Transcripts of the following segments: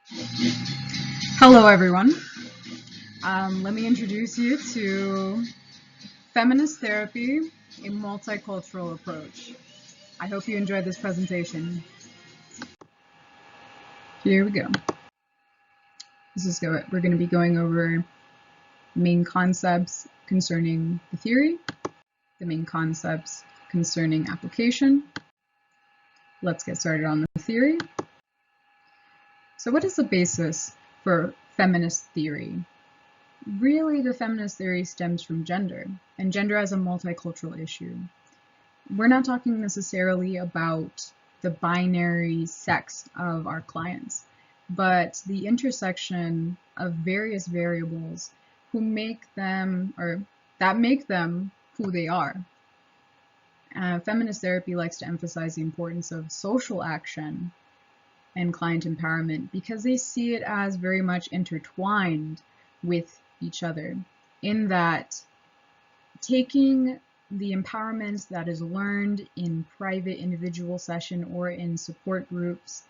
Hello, everyone. Let me introduce you to Feminist Therapy, a multicultural approach. I hope you enjoyed this presentation. Here we go. We're going to be going over main concepts concerning the theory, the main concepts concerning application. Let's get started on the theory. So what is the basis for feminist theory? Really, the feminist theory stems from gender, and gender as a multicultural issue. We're not talking necessarily about the binary sex of our clients, but the intersection of various variables that make them who they are. Feminist therapy likes to emphasize the importance of social action and client empowerment because they see it as very much intertwined with each other, in that taking the empowerment that is learned in private individual session or in support groups,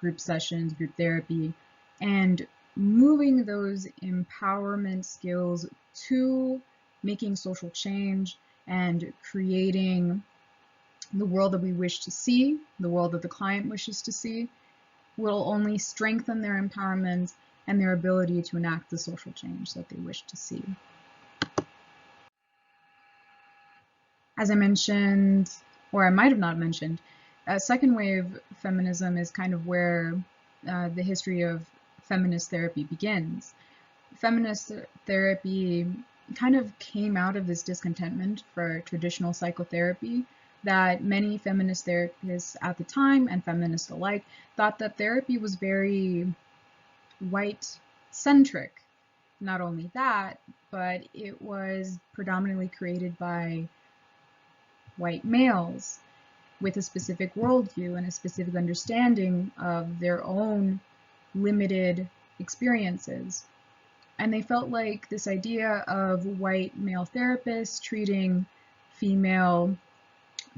group sessions, group therapy, and moving those empowerment skills to making social change and creating the world that we wish to see, the world that the client wishes to see, will only strengthen their empowerment and their ability to enact the social change that they wish to see. As I mentioned, or I might have not mentioned, second wave feminism is kind of where the history of feminist therapy begins. Feminist therapy kind of came out of this discontentment for traditional psychotherapy that many feminist therapists at the time, and feminists alike, thought that therapy was very white-centric. Not only that, but it was predominantly created by white males with a specific worldview and a specific understanding of their own limited experiences. And they felt like this idea of white male therapists treating female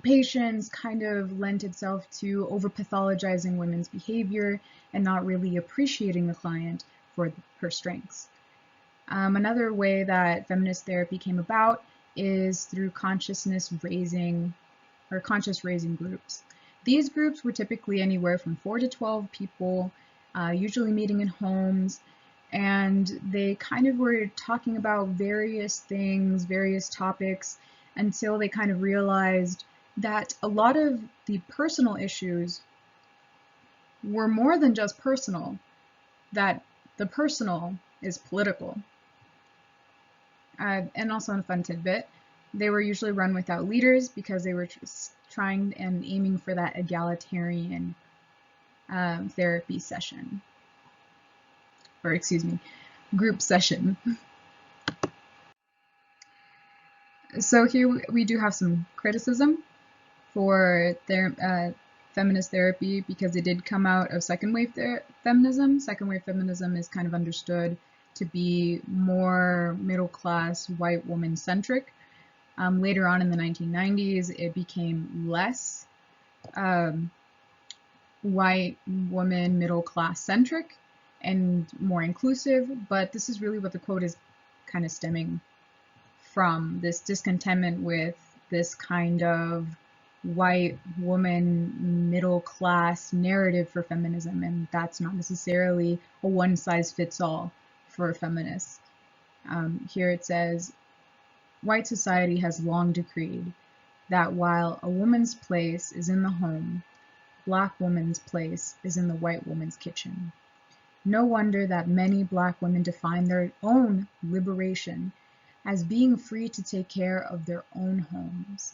patients kind of lent itself to over-pathologizing women's behavior and not really appreciating the client for her strengths. Another way that feminist therapy came about is through conscious raising groups. These groups were typically anywhere from 4 to 12 people, usually meeting in homes, and they kind of were talking about various things, various topics, until they kind of realized that a lot of the personal issues were more than just personal, that the personal is political. And also a fun tidbit, they were usually run without leaders because they were trying and aiming for that egalitarian therapy session, or excuse me, group session. So here we do have some criticism for feminist therapy because it did come out of second wave feminism. Second wave feminism is kind of understood to be more middle class, white woman centric. Later on in the 1990s, it became less white woman, middle class centric and more inclusive, but this is really what the quote is kind of stemming from, this discontentment with this kind of white woman, middle class narrative for feminism, and that's not necessarily a one size fits all for feminists. Here it says, white society has long decreed that while a woman's place is in the home, black woman's place is in the white woman's kitchen. No wonder that many black women define their own liberation as being free to take care of their own homes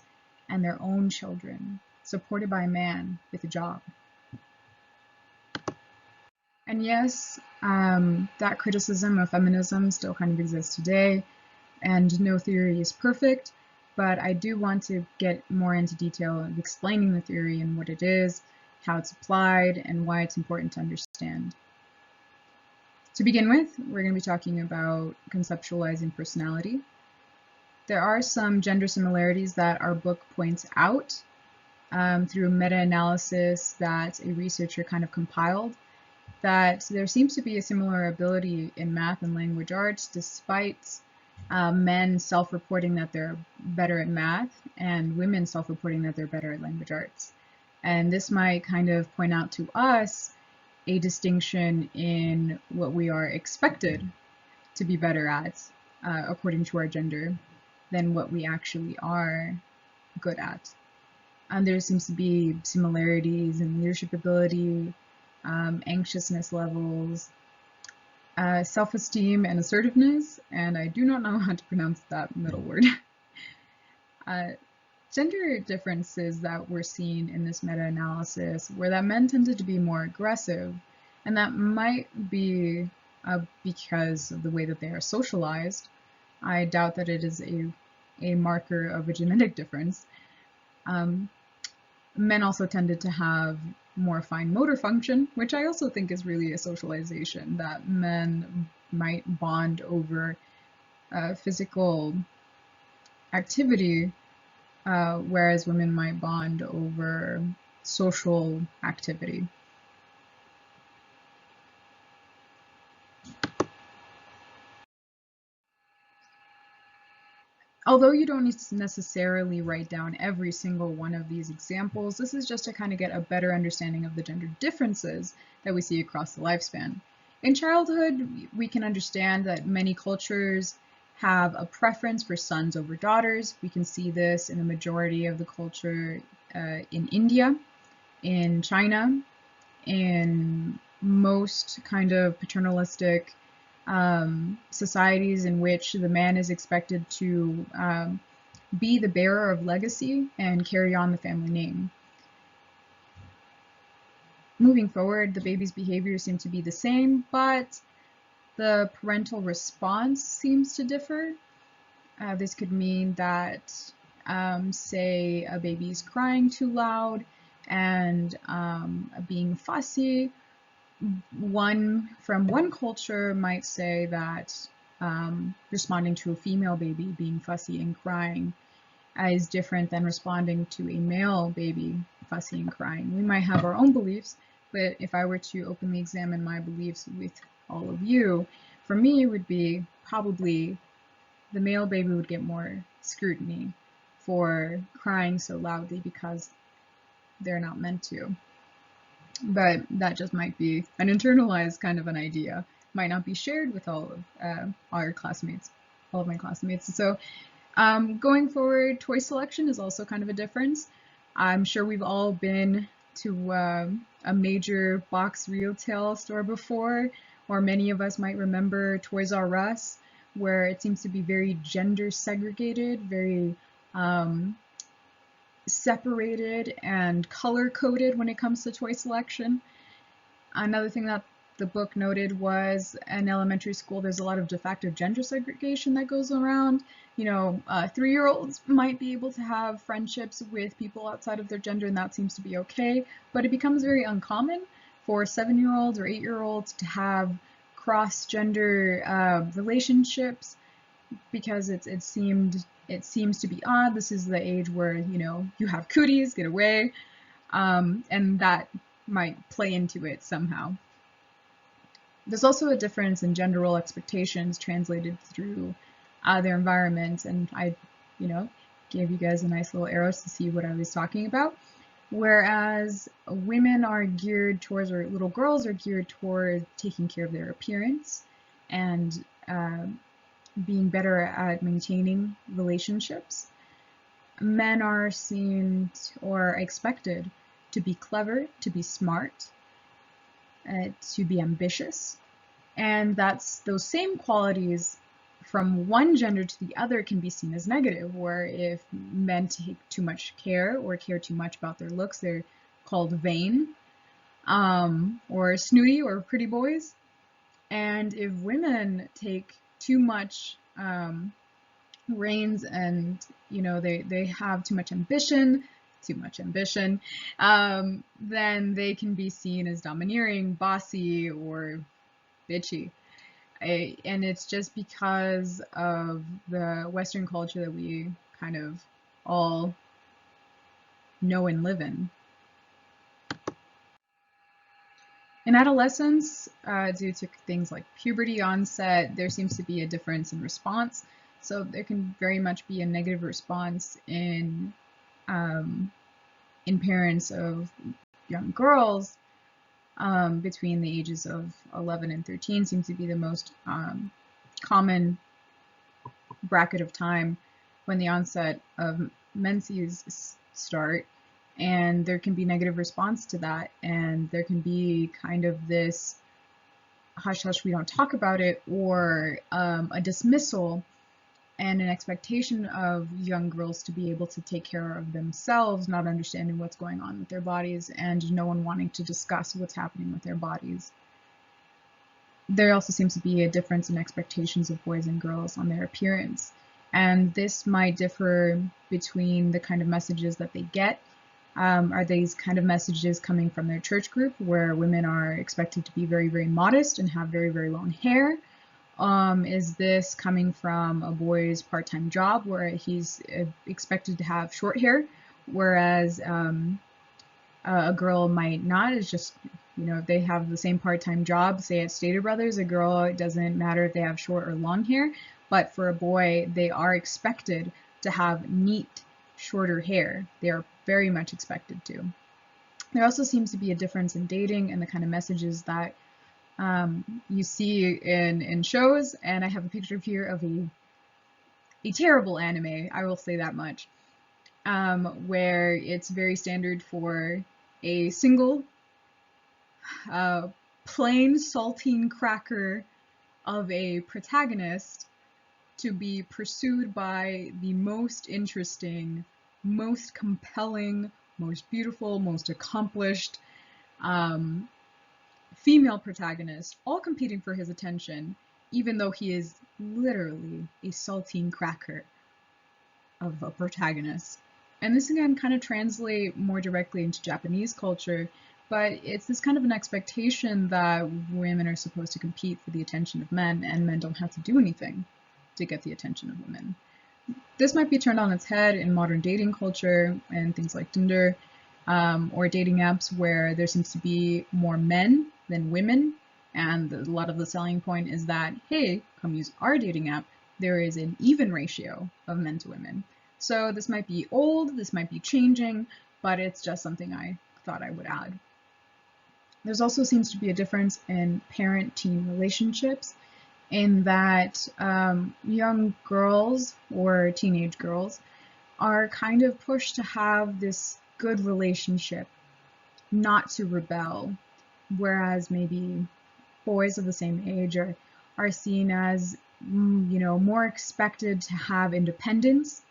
and their own children, supported by a man with a job. And yes, that criticism of feminism still kind of exists today, and no theory is perfect, but I do want to get more into detail of explaining the theory and what it is, how it's applied, and why it's important to understand. To begin with, we're going to be talking about conceptualizing personality. There are some gender similarities that our book points out through meta-analysis that a researcher kind of compiled. that there seems to be a similar ability in math and language arts, despite men self-reporting that they're better at math and women self-reporting that they're better at language arts. And this might kind of point out to us a distinction in what we are expected to be better at, according to our gender, than what we actually are good at. And there seems to be similarities in leadership ability, anxiousness levels, self-esteem and assertiveness, and I do not know how to pronounce that middle word. Gender differences that we're seeing in this meta-analysis were that men tended to be more aggressive, and that might be because of the way that they are socialized. I doubt that it is a marker of a genetic difference. Men also tended to have more fine motor function, which I also think is really a socialization, that men might bond over physical activity, whereas women might bond over social activity. Although you don't necessarily write down every single one of these examples, this is just to kind of get a better understanding of the gender differences that we see across the lifespan. In childhood, we can understand that many cultures have a preference for sons over daughters. We can see this in the majority of the culture in India, in China, in most kind of paternalistic societies in which the man is expected to be the bearer of legacy and carry on the family name. Moving forward, the baby's behavior seems to be the same, but the parental response seems to differ. This could mean that, say, a baby's crying too loud and being fussy. From one culture might say that responding to a female baby being fussy and crying is different than responding to a male baby fussy and crying. We might have our own beliefs, but if I were to openly examine my beliefs with all of you, for me it would be probably the male baby would get more scrutiny for crying so loudly because they're not meant to. But that just might be an internalized kind of an idea. Might not be shared with all of our classmates, all of my classmates. So going forward, toy selection is also kind of a difference. I'm sure we've all been to a major box retail store before, or many of us might remember Toys R Us, where it seems to be very gender segregated, very separated and color-coded when it comes to toy selection. Another thing that the book noted was in elementary school there's a lot of de facto gender segregation that goes around. You know, 3-year-olds might be able to have friendships with people outside of their gender, and that seems to be okay, but it becomes very uncommon for 7-year-olds or 8-year-olds to have cross-gender relationships, because it seems to be odd. This is the age where, you know, you have cooties, get away, and that might play into it somehow. There's also a difference in gender role expectations translated through their environment, and I, you know, gave you guys a nice little arrows to see what I was talking about. Whereas women are geared towards, or little girls are geared toward taking care of their appearance and being better at maintaining relationships. Men are seen or expected to be clever, to be smart, to be ambitious, and that's those same qualities from one gender to the other can be seen as negative, where if men take too much care or care too much about their looks, they're called vain, or snooty, or pretty boys. And if women take too much reins and, you know, they have too much ambition, then they can be seen as domineering, bossy, or bitchy. And it's just because of the Western culture that we kind of all know and live in. In adolescence, due to things like puberty onset, there seems to be a difference in response. So there can very much be a negative response um, in parents of young girls between the ages of 11 and 13 seems to be the most common bracket of time when the onset of menses start, and there can be negative response to that, and there can be kind of this hush hush, we don't talk about it, or a dismissal and an expectation of young girls to be able to take care of themselves, not understanding what's going on with their bodies, and no one wanting to discuss what's happening with their bodies. There also seems to be a difference in expectations of boys and girls on their appearance. And this might differ between the kind of messages that they get. Are these kind of messages coming from their church group where women are expected to be very, very modest and have very, very long hair? Is this coming from a boy's part-time job where he's expected to have short hair, whereas a girl might not? It's just, you know, they have the same part-time job, say at Stater Brothers, a girl, it doesn't matter if they have short or long hair, but for a boy, they are expected to have neat, shorter hair. They are very much expected to. There also seems to be a difference in dating and the kind of messages that you see in shows, and I have a picture here of a terrible anime, I will say that much, where it's very standard for a single plain saltine cracker of a protagonist to be pursued by the most interesting, most compelling, most beautiful, most accomplished female protagonist, all competing for his attention, even though he is literally a saltine cracker of a protagonist. And this again kind of translates more directly into Japanese culture, but it's this kind of an expectation that women are supposed to compete for the attention of men, and men don't have to do anything to get the attention of women. This might be turned on its head in modern dating culture and things like Tinder, or dating apps where there seems to be more men than women, and a lot of the selling point is that, hey, come use our dating app, there is an even ratio of men to women. So this might be old, this might be changing, but it's just something I thought I would add. There's also seems to be a difference in parent-teen relationships, in that young girls or teenage girls are kind of pushed to have this good relationship, not to rebel, whereas maybe boys of the same age are seen as, you know, more expected to have independence,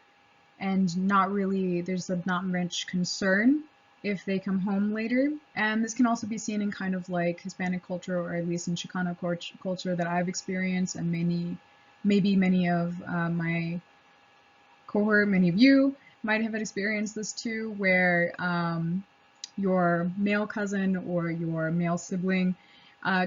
and not really, there's not much concern if they come home later. And this can also be seen in kind of like Hispanic culture, or at least in Chicano culture that I've experienced, and maybe many of my cohort, many of you might have experienced this too, where your male cousin or your male sibling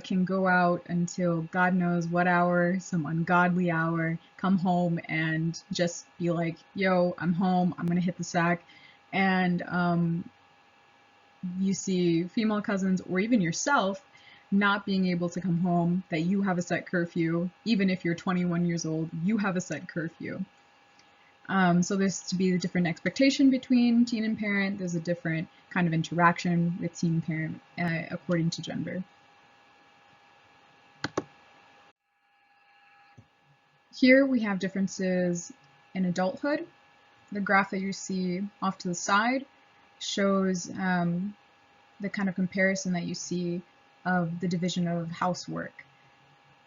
can go out until God knows what hour, some ungodly hour, come home and just be like, yo, I'm home, I'm gonna hit the sack. And you see female cousins, or even yourself, not being able to come home, that you have a set curfew. Even if you're 21 years old, you have a set curfew. So there's to be a different expectation between teen and parent. There's a different kind of interaction with teen and parent according to gender. Here we have differences in adulthood. The graph that you see off to the side shows the kind of comparison that you see of the division of housework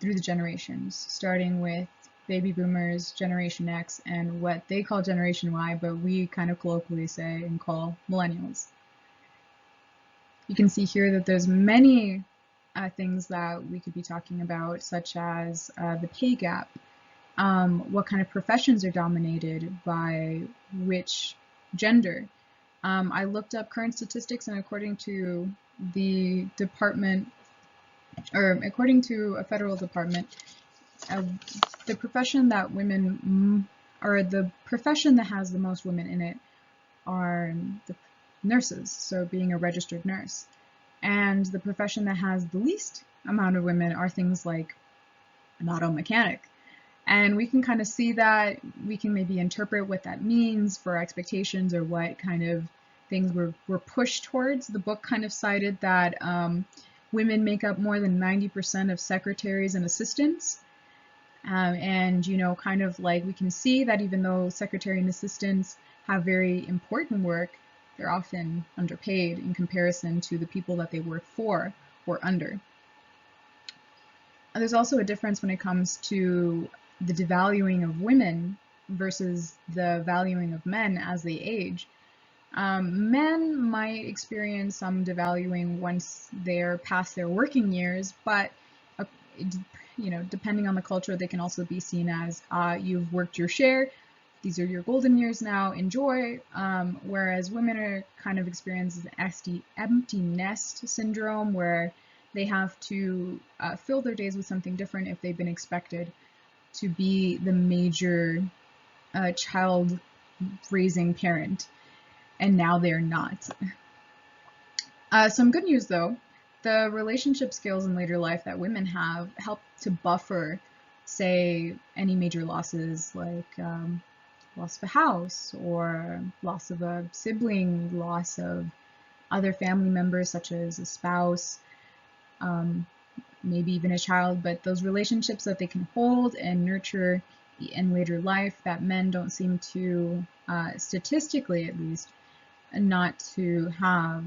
through the generations, starting with baby boomers, Generation X, and what they call Generation Y, but we kind of colloquially say and call millennials. You can see here that there's many things that we could be talking about, such as the pay gap, what kind of professions are dominated by which gender. I looked up current statistics, and according to the department, or according to a federal department, the profession that women, or the profession that has the most women in it, are the nurses, so being a registered nurse. And the profession that has the least amount of women are things like an auto mechanic. And we can kind of see that, we can maybe interpret what that means for expectations or what kind of things we're pushed towards. The book kind of cited that women make up more than 90% of secretaries and assistants. And, you know, kind of like we can see that even though secretary and assistants have very important work, they're often underpaid in comparison to the people that they work for or under. There's also a difference when it comes to the devaluing of women versus the valuing of men as they age. Men might experience some devaluing once they're past their working years, but you know, depending on the culture, they can also be seen as you've worked your share, these are your golden years now, enjoy. Whereas women are kind of experiencing an empty nest syndrome, where they have to fill their days with something different if they've been expected to be the major child raising parent, and now they're not. Some good news though, the relationship skills in later life that women have help to buffer, say, any major losses like loss of a house or loss of a sibling, loss of other family members such as a spouse, maybe even a child, but those relationships that they can hold and nurture in later life that men don't seem to, statistically at least, not to have,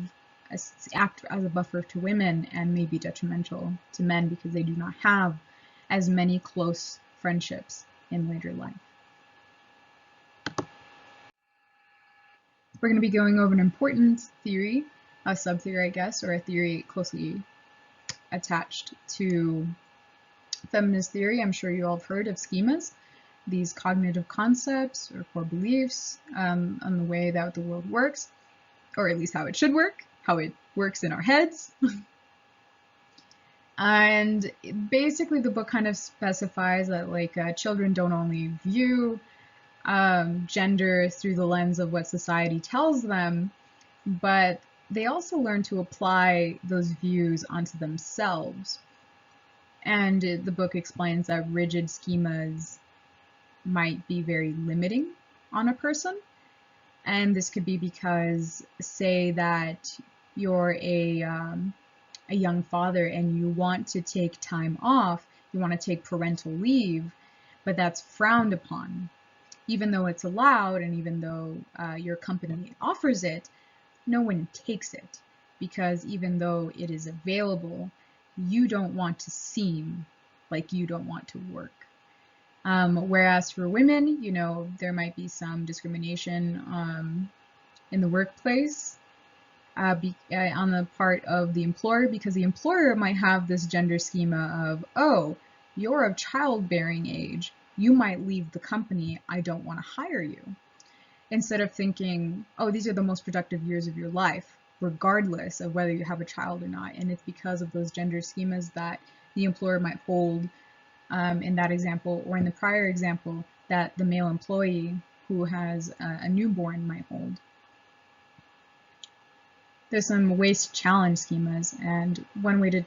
act as a buffer to women, and may be detrimental to men because they do not have as many close friendships in later life. We're going to be going over an important theory, a sub-theory, I guess, or a theory closely attached to feminist theory. I'm sure you all have heard of schemas, these cognitive concepts or core beliefs on the way that the world works, or at least how it should work, how it works in our heads. And basically the book kind of specifies that like children don't only view gender through the lens of what society tells them, but they also learn to apply those views onto themselves. And the book explains that rigid schemas might be very limiting on a person. And this could be because, say that you're a young father and you want to take time off, you want to take parental leave, but that's frowned upon. Even though it's allowed and even though your company offers it, no one takes it, because even though it is available, you don't want to seem like you don't want to work. Whereas for women, you know, there might be some discrimination in the workplace on the part of the employer, because the employer might have this gender schema of, oh, you're of childbearing age, you might leave the company, I don't want to hire you. Instead of thinking, oh, these are the most productive years of your life, regardless of whether you have a child or not. And it's because of those gender schemas that the employer might hold in that example, or in the prior example, that the male employee who has a newborn might hold. There's some ways to challenge schemas, and one way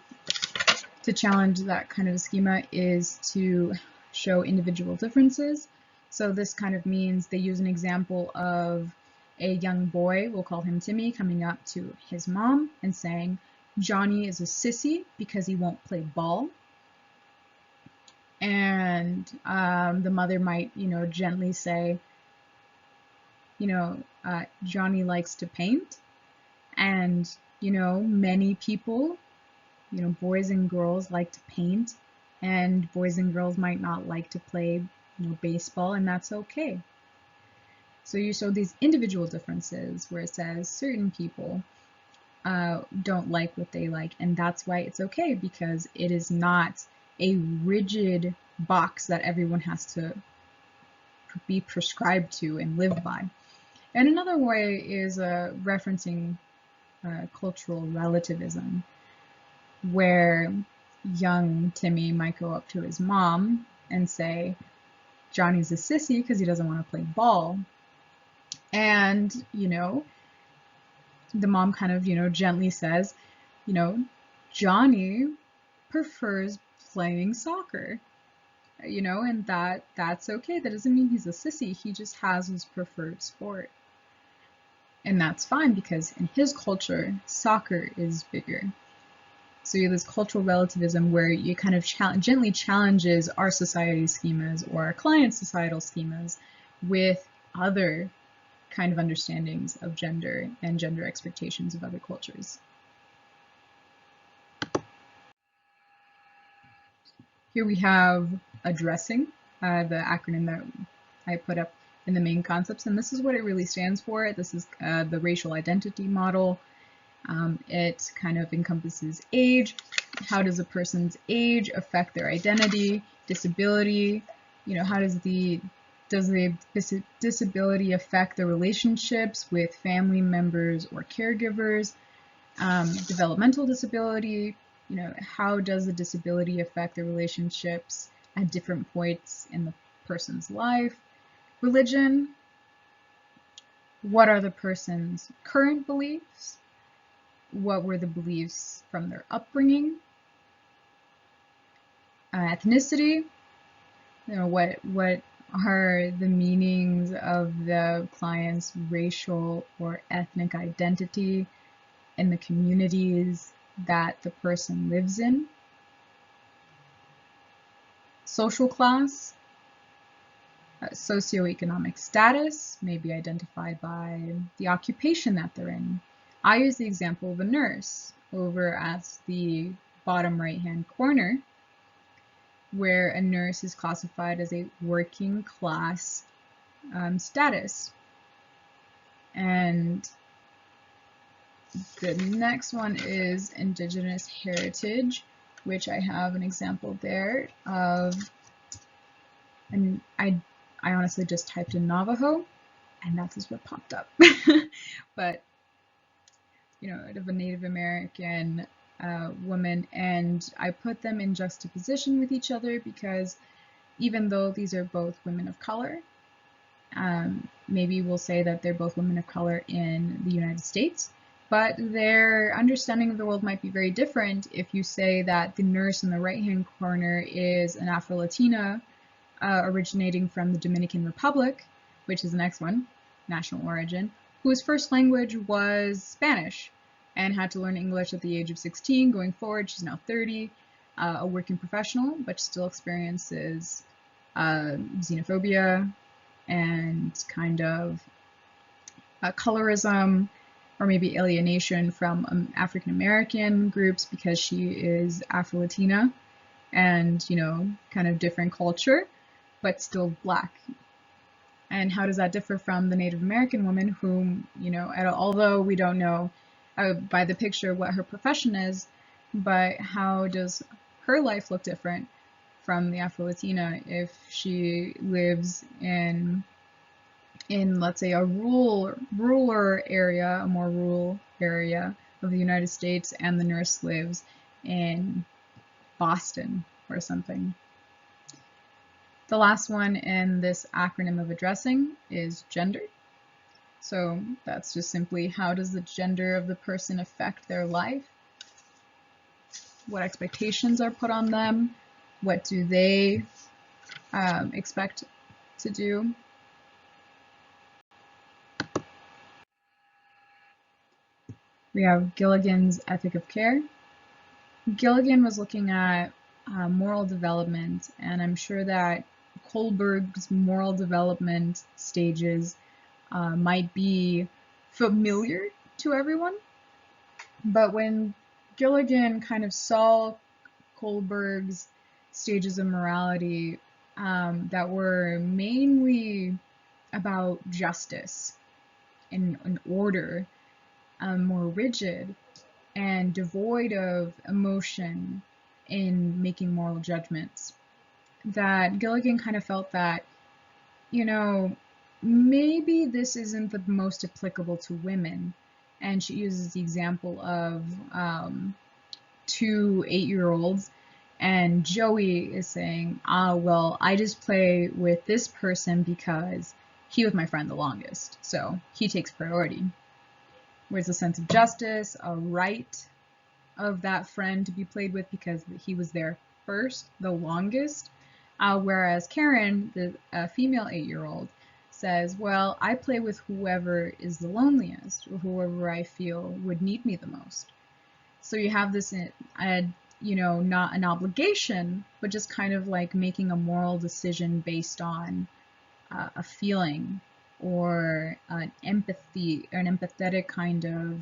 to challenge that kind of schema is to show individual differences. So this kind of means they use an example of a young boy, we'll call him Timmy, coming up to his mom and saying, Johnny is a sissy because he won't play ball. And the mother might, you know, gently say, you know, Johnny likes to paint. And, you know, many people, you know, boys and girls like to paint, and boys and girls might not like to play, you know, baseball, and that's okay. So you show these individual differences where it says certain people don't like what they like, and that's why it's okay, because it is not a rigid box that everyone has to be prescribed to and live by. And another way is referencing cultural relativism, where young Timmy might go up to his mom and say, Johnny's a sissy because he doesn't want to play ball. And, you know, the mom kind of, you know, gently says, You know, Johnny prefers playing soccer, and that's okay. That doesn't mean he's a sissy. He just has his preferred sport. And that's fine because in his culture, soccer is bigger. So you have this cultural relativism where you kind of gently challenges our society schemas or our clients' societal schemas with other kind of understandings of gender and gender expectations of other cultures. Here we have addressing, the acronym that I put up in the main concepts, and this is what it really stands for. This is the racial identity model. It kind of encompasses age. How does a person's age affect their identity? Disability, how does the disability affect the relationships with family members or caregivers? Developmental disability, how does the disability affect the relationships at different points in the person's life? Religion, what are the person's current beliefs? What were the beliefs from their upbringing? Ethnicity, what are the meanings of the client's racial or ethnic identity in the communities that the person lives in? Social class, socioeconomic status may be identified by the occupation that they're in. I use the example of a nurse over at the bottom right-hand corner, where a nurse is classified as a working class status. And the next one is Indigenous heritage, which I have an example there of, and I honestly just typed in Navajo, and that is what popped up. But of a Native American woman, and I put them in juxtaposition with each other because even though these are both women of color, maybe we'll say that they're both women of color in the United States, but their understanding of the world might be very different if you say that the nurse in the right-hand corner is an Afro-Latina originating from the Dominican Republic, which is the next one, national origin, whose first language was Spanish and had to learn English at the age of 16. Going forward, she's now 30, a working professional, but still experiences xenophobia and kind of colorism or maybe alienation from African American groups because she is Afro-Latina and, kind of different culture, but still Black. And how does that differ from the Native American woman whom, although we don't know by the picture what her profession is, but how does her life look different from the Afro-Latina if she lives in let's say a more rural area of the United States, and the nurse lives in Boston or something. The last one in this acronym of addressing is gender. So that's just simply, how does the gender of the person affect their life? What expectations are put on them? What do they expect to do? We have Gilligan's Ethic of Care. Gilligan was looking at moral development, and I'm sure that Kohlberg's moral development stages might be familiar to everyone. But when Gilligan kind of saw Kohlberg's stages of morality that were mainly about justice and order, more rigid and devoid of emotion in making moral judgments, that Gilligan kind of felt that, maybe this isn't the most applicable to women. And she uses the example of 2 8-year-olds, and Joey is saying, well, I just play with this person because he was my friend the longest, so he takes priority. Whereas a sense of justice, a right, of that friend to be played with because he was there first, the longest. Whereas Karen, the female 8-year-old, says, well, I play with whoever is the loneliest, or whoever I feel would need me the most. So you have this, not an obligation, but just kind of like making a moral decision based on a feeling or an empathy, or an empathetic kind of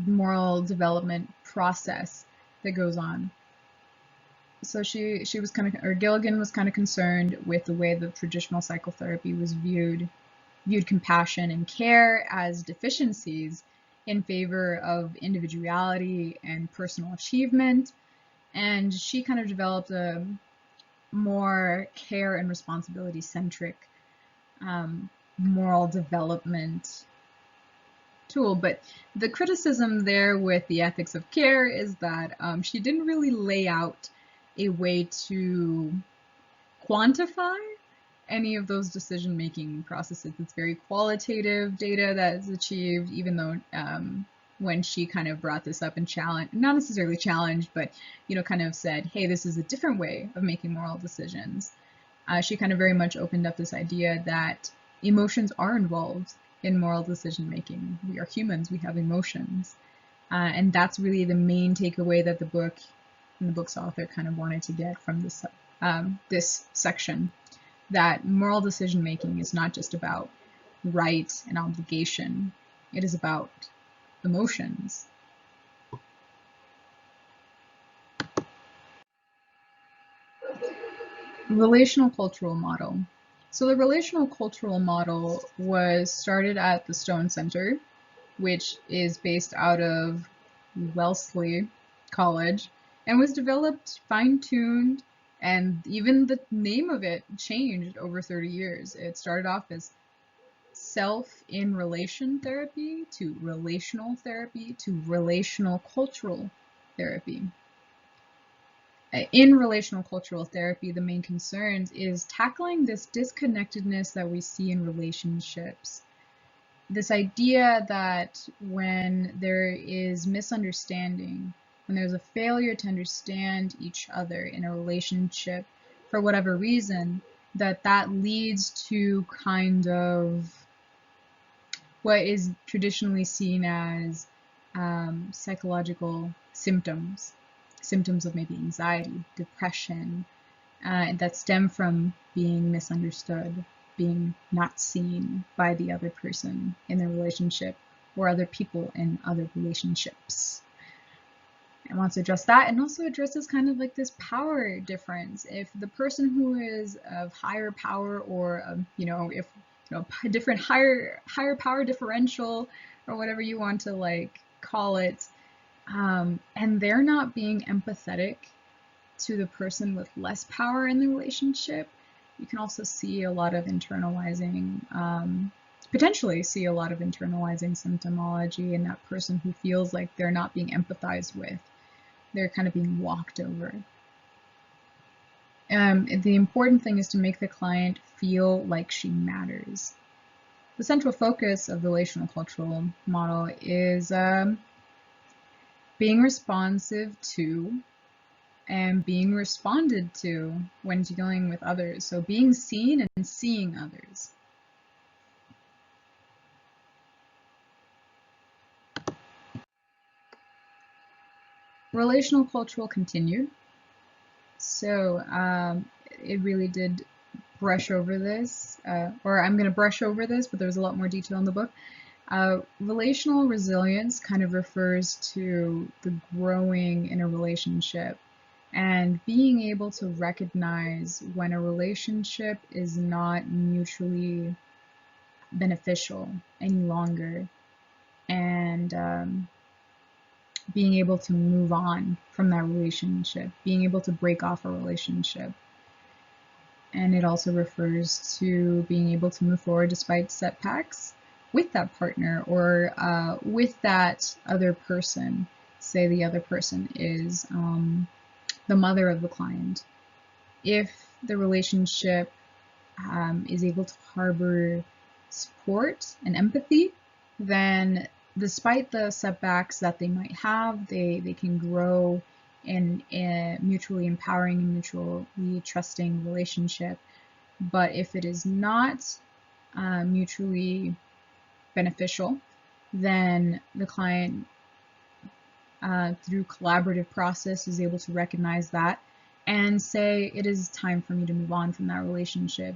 moral development process that goes on. So she was kind of, or Gilligan was kind of concerned with the way that traditional psychotherapy was viewed compassion and care as deficiencies in favor of individuality and personal achievement. And she kind of developed a more care and responsibility centric moral development tool. But the criticism there with the ethics of care is that she didn't really lay out a way to quantify any of those decision-making processes. It's very qualitative data that is achieved, even though when she kind of brought this up and challenged, not necessarily challenged, but kind of said, hey, this is a different way of making moral decisions. She kind of very much opened up this idea that emotions are involved in moral decision-making. We are humans, we have emotions. And that's really the main takeaway that the book and the book's author kind of wanted to get from this, this section. That moral decision-making is not just about right and obligation, it is about emotions. Relational cultural model. So the relational cultural model was started at the Stone Center, which is based out of Wellesley College, and was developed, fine-tuned, and even the name of it changed over 30 years. It started off as self-in-relation therapy to relational therapy to relational cultural therapy. In relational cultural therapy, the main concerns is tackling this disconnectedness that we see in relationships. This idea that when there is misunderstanding, when there's a failure to understand each other in a relationship for whatever reason, that leads to kind of what is traditionally seen as psychological symptoms of maybe anxiety, depression, that stem from being misunderstood, being not seen by the other person in the relationship or other people in other relationships. I want to address that, and also addresses kind of like this power difference. If the person who is of higher power, or if different higher power differential, or whatever you want to like call it, and they're not being empathetic to the person with less power in the relationship, you can also see a lot of internalizing, potentially see a lot of internalizing symptomology in that person who feels like they're not being empathized with. They're kind of being walked over. The important thing is to make the client feel like she matters. The central focus of the relational cultural model is being responsive to and being responded to when dealing with others. So being seen and seeing others. Relational cultural continued. So it really did brush over this, or I'm going to brush over this, but there's a lot more detail in the book. Relational resilience kind of refers to the growing in a relationship and being able to recognize when a relationship is not mutually beneficial any longer, and being able to move on from that relationship, being able to break off a relationship. And it also refers to being able to move forward despite setbacks with that partner, or with that other person. Say the other person is the mother of the client. If the relationship is able to harbor support and empathy, then despite the setbacks that they might have, they can grow in a mutually empowering and mutually trusting relationship. But if it is not mutually beneficial, then the client, through collaborative process, is able to recognize that and say, it is time for me to move on from that relationship.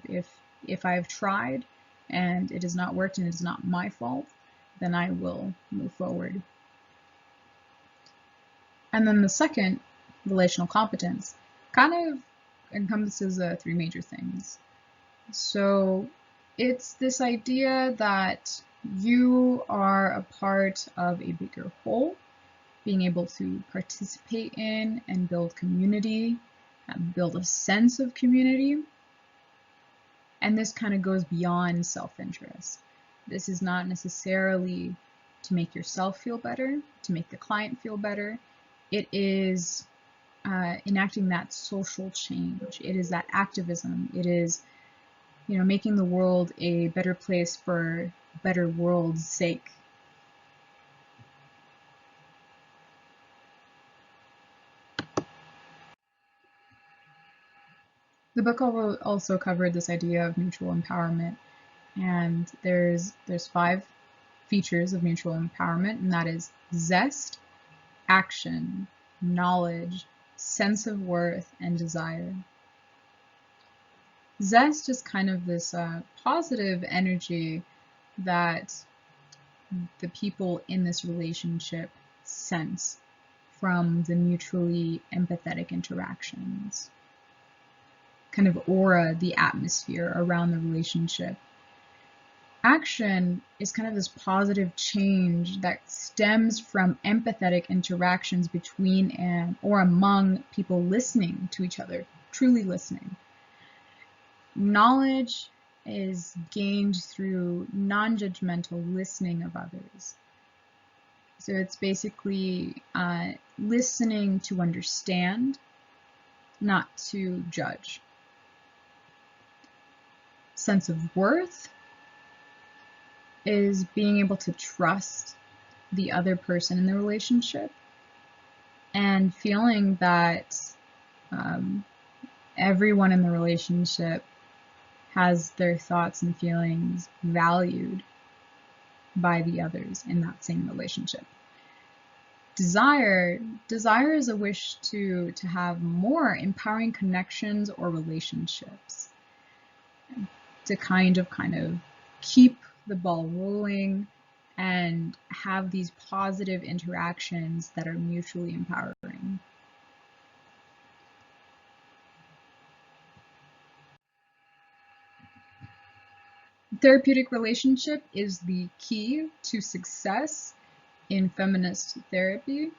If I've tried and it has not worked and it's not my fault, then I will move forward. And then the second, relational competence, kind of encompasses three major things. So it's this idea that you are a part of a bigger whole, being able to participate in and build community, build a sense of community. And this kind of goes beyond self-interest. This is not necessarily to make yourself feel better, to make the client feel better. It is enacting that social change. It is that activism. It is, making the world a better place for a better world's sake. The book also covered this idea of mutual empowerment, and there's 5 features of mutual empowerment, and that is zest, action, knowledge, sense of worth, and desire. Zest is kind of this positive energy that the people in this relationship sense from the mutually empathetic interactions. Kind of aura, the atmosphere around the relationship. Action is kind of this positive change that stems from empathetic interactions between and or among people listening to each other, truly listening. Knowledge is gained through non-judgmental listening of others. So it's basically listening to understand, not to judge. Sense of worth is being able to trust the other person in the relationship and feeling that everyone in the relationship has their thoughts and feelings valued by the others in that same relationship. Desire is a wish to have more empowering connections or relationships, to kind of keep the ball rolling and have these positive interactions that are mutually empowering. Therapeutic relationship is the key to success in feminist therapy.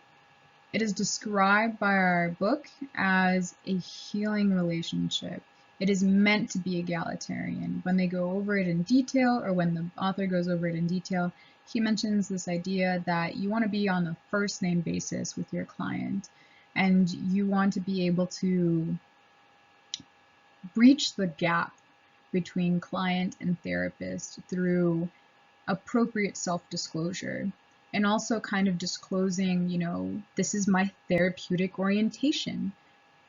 It is described by our book as a healing relationship. It is meant to be egalitarian. When they go over it in detail, or when the author goes over it in detail, he mentions this idea that you want to be on a first name basis with your client, and you want to be able to breach the gap between client and therapist through appropriate self-disclosure, and also kind of disclosing, this is my therapeutic orientation.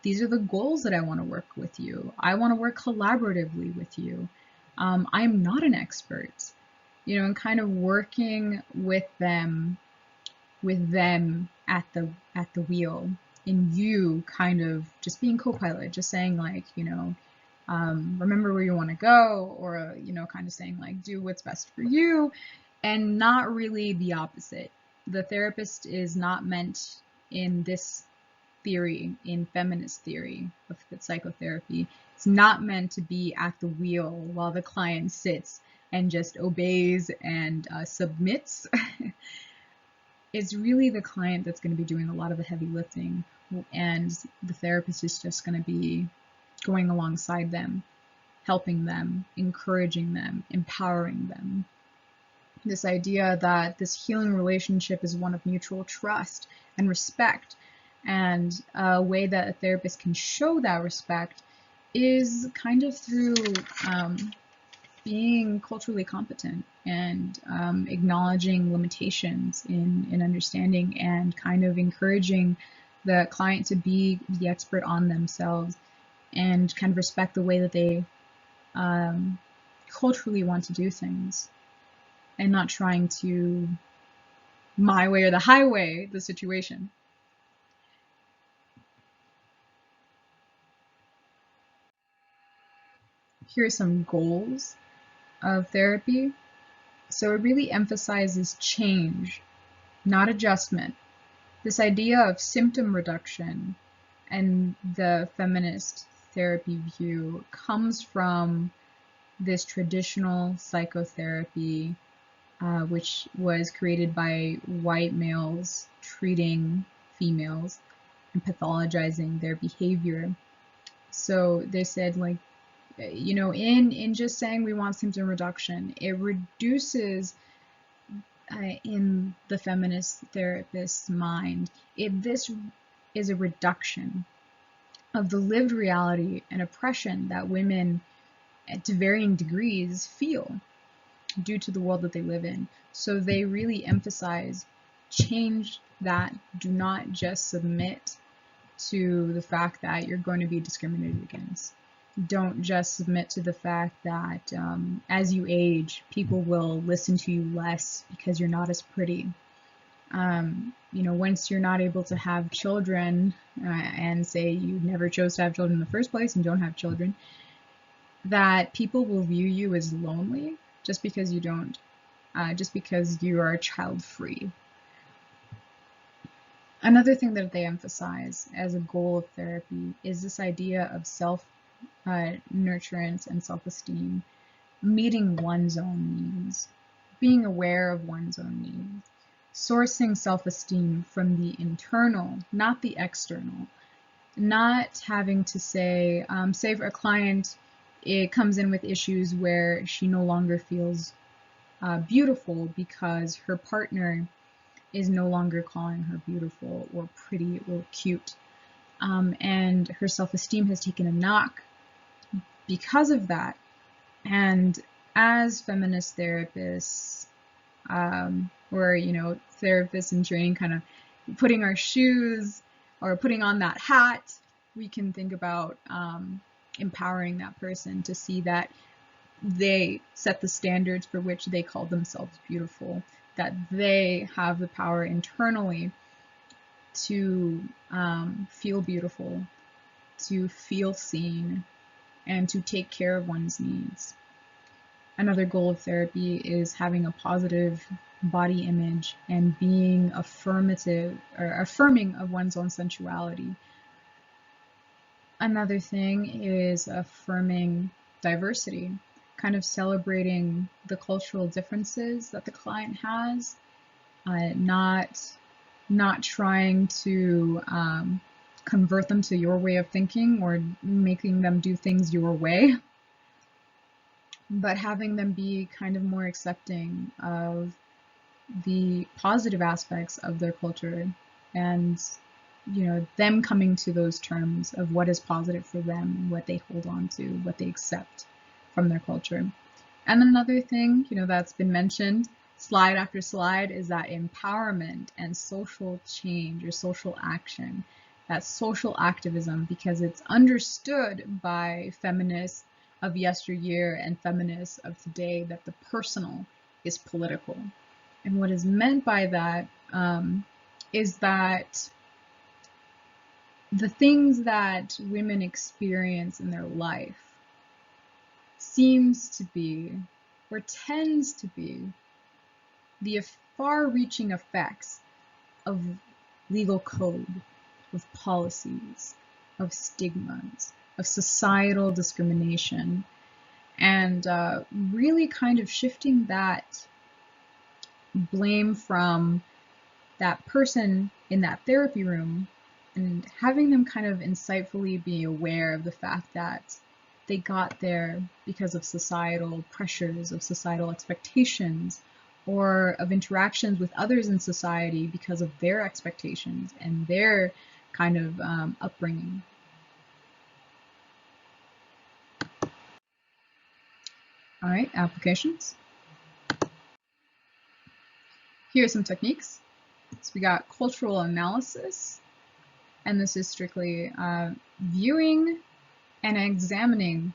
These are the goals that I want to work with you. I want to work collaboratively with you. I'm not an expert, and kind of working with them at the wheel, and you kind of just being co-pilot, just saying like, remember where you want to go, or, kind of saying like, do what's best for you, and not really the opposite. The therapist is not meant in this theory, in feminist theory of psychotherapy, it's not meant to be at the wheel while the client sits and just obeys and submits. It's really the client that's going to be doing a lot of the heavy lifting, and the therapist is just going to be going alongside them, helping them, encouraging them, empowering them. This idea that this healing relationship is one of mutual trust and respect, and a way that a therapist can show that respect is kind of through being culturally competent. and acknowledging limitations in understanding, and kind of encouraging the client to be the expert on themselves and kind of respect the way that they culturally want to do things, and not trying to my way or the highway the situation. Here are some goals of therapy. So it really emphasizes change, not adjustment. This idea of symptom reduction and the feminist therapy view comes from this traditional psychotherapy, which was created by white males treating females and pathologizing their behavior. So they said, like, in just saying we want symptom reduction, it reduces in the feminist therapist's mind, this is a reduction of the lived reality and oppression that women, to varying degrees, feel due to the world that they live in. So they really emphasize change that. Do not just submit to the fact that you're going to be discriminated against. Don't just submit to the fact that as you age, people will listen to you less because you're not as pretty. Once you're not able to have children, and say you never chose to have children in the first place and don't have children, that people will view you as lonely just because you don't, just because you are child-free. Another thing that they emphasize as a goal of therapy is this idea of self-nurturance and self-esteem, meeting one's own needs, being aware of one's own needs, sourcing self-esteem from the internal, not the external, not having to say for a client, it comes in with issues where she no longer feels beautiful because her partner is no longer calling her beautiful or pretty or cute. And her self-esteem has taken a knock because of that. And as feminist therapists, or therapists in training, kind of putting our shoes or putting on that hat, we can think about empowering that person to see that they set the standards for which they call themselves beautiful, that they have the power internally to feel beautiful, to feel seen, and to take care of one's needs. Another goal of therapy is having a positive body image and being affirmative or affirming of one's own sensuality. Another thing is affirming diversity, kind of celebrating the cultural differences that the client has, not trying to convert them to your way of thinking or making them do things your way, but having them be kind of more accepting of the positive aspects of their culture, and them coming to those terms of what is positive for them, what they hold on to, what they accept from their culture. And another thing that's been mentioned slide after slide is that empowerment and social change or social action, that social activism, because it's understood by feminists of yesteryear and feminists of today that the personal is political. And what is meant by that is that the things that women experience in their life seems to be, or tends to be, the far-reaching effects of legal code, of policies, of stigmas, of societal discrimination, and really kind of shifting that blame from that person in that therapy room and having them kind of insightfully be aware of the fact that they got there because of societal pressures, of societal expectations, or of interactions with others in society because of their expectations and their kind of upbringing. All right, applications. Here are some techniques. So we got cultural analysis, and this is strictly viewing and examining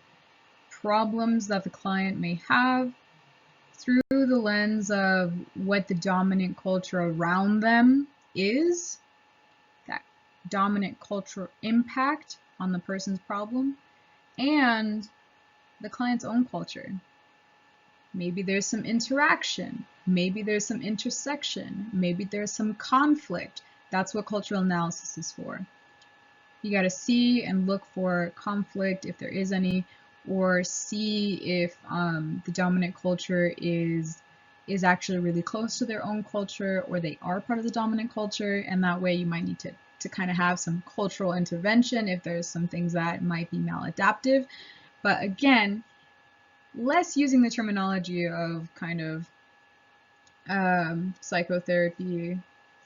problems that the client may have through the lens of what the dominant culture around them is, that dominant cultural impact on the person's problem, and the client's own culture. Maybe there's some interaction, maybe there's some intersection, maybe there's some conflict. That's what cultural analysis is for. You got to see and look for conflict if there is any, or see if the dominant culture is actually really close to their own culture, or they are part of the dominant culture, and that way you might need to kind of have some cultural intervention if there's some things that might be maladaptive. But again, less using the terminology of kind of psychotherapy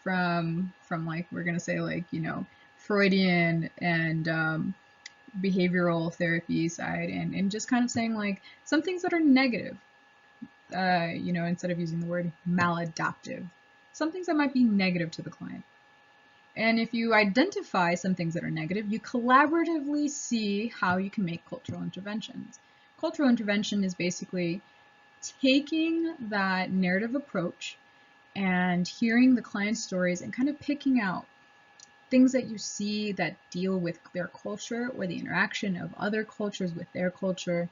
from like, we're gonna say, like, you know, Freudian and behavioral therapy side, and just kind of saying like some things that are negative, you know, instead of using the word maladaptive, some things that might be negative to the client. And if you identify some things that are negative, you collaboratively see how you can make cultural interventions. Cultural intervention is basically taking that narrative approach and hearing the client's stories and kind of picking out things that you see that deal with their culture or the interaction of other cultures with their culture,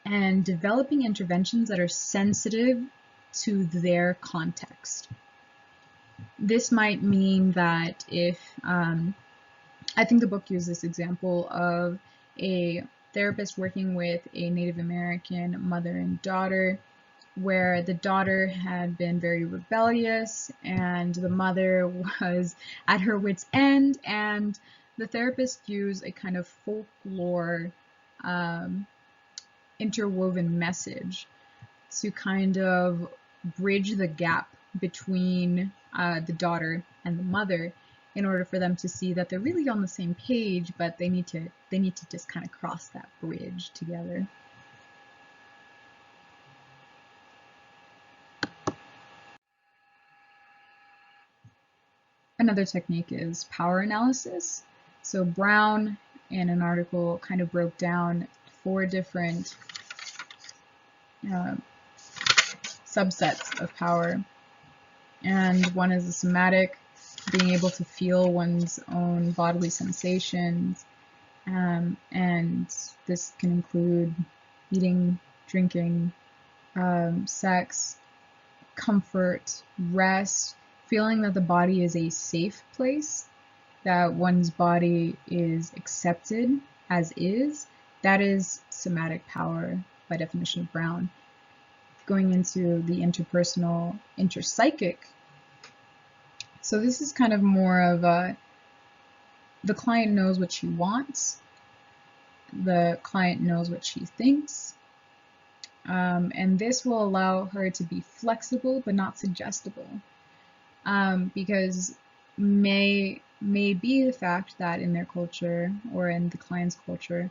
and developing interventions that are sensitive to their context. This might mean that if, I think the book used this example of a therapist working with a Native American mother and daughter, where the daughter had been very rebellious and the mother was at her wit's end, and the therapist used a kind of folklore interwoven message to kind of bridge the gap between the daughter and the mother, in order for them to see that they're really on the same page, but they need to just kind of cross that bridge together. Another technique is power analysis. So Brown, in an article, kind of broke down 4 different subsets of power. And one is the somatic, being able to feel one's own bodily sensations. And this can include eating, drinking, sex, comfort, rest, feeling that the body is a safe place, that one's body is accepted as is. That is somatic power by definition of Brown. Going into the interpersonal, interpsychic. So this is kind of more of the client knows what she wants, the client knows what she thinks, and this will allow her to be flexible but not suggestible, because may be the fact that in their culture or in the client's culture,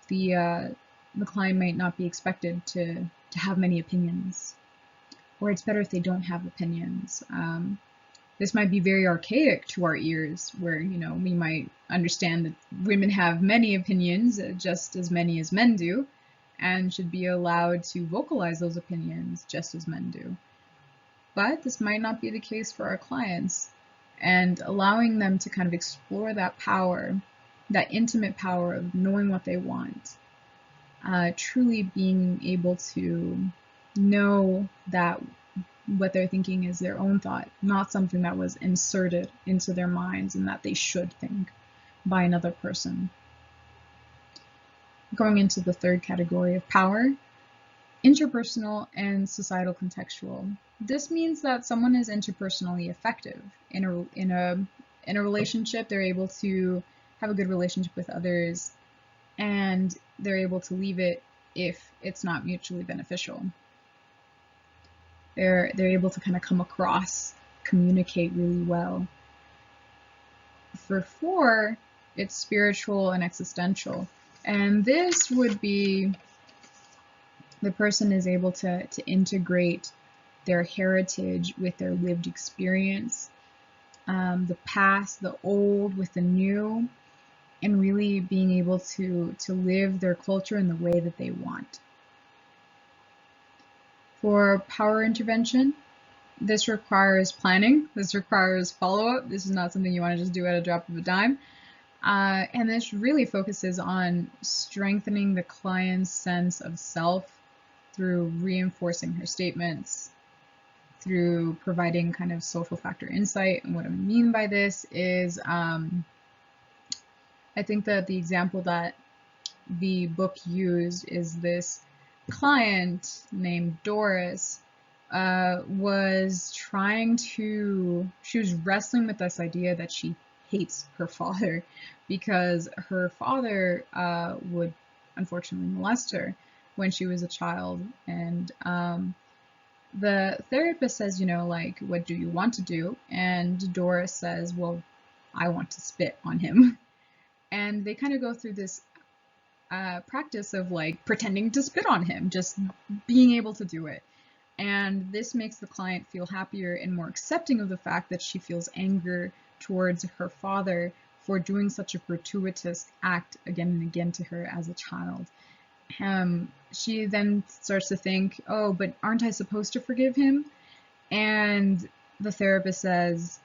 the client might not be expected to have many opinions, or it's better if they don't have opinions. This might be very archaic to our ears, where, you know, we might understand that women have many opinions, just as many as men do, and should be allowed to vocalize those opinions just as men do. But this might not be the case for our clients, and allowing them to kind of explore that power, that intimate power of knowing what they want, truly being able to know that what they're thinking is their own thought, not something that was inserted into their minds and that they should think by another person. Going into the third category of power, interpersonal and societal contextual. This means that someone is interpersonally effective in a relationship. They're able to have a good relationship with others, and they're able to leave it if it's not mutually beneficial. They're able to kind of come across, communicate really well. For 4, it's spiritual and existential, and this would be the person is able to integrate their heritage with their lived experience, the past, the old with the new, and really being able to live their culture in the way that they want. For power intervention, this requires planning, this requires follow-up. This is not something you want to just do at a drop of a dime. And this really focuses on strengthening the client's sense of self through reinforcing her statements, through providing kind of social factor insight. And what I mean by this is, I think that the example that the book used is this client named Doris she was wrestling with this idea that she hates her father because her father would unfortunately molest her when she was a child. And the therapist says, like, what do you want to do? And Doris says, well, I want to spit on him. And they kind of go through this practice of like pretending to spit on him, just being able to do it. And this makes the client feel happier and more accepting of the fact that she feels anger towards her father for doing such a gratuitous act again and again to her as a child. She then starts to think, oh, but aren't I supposed to forgive him? And the therapist says,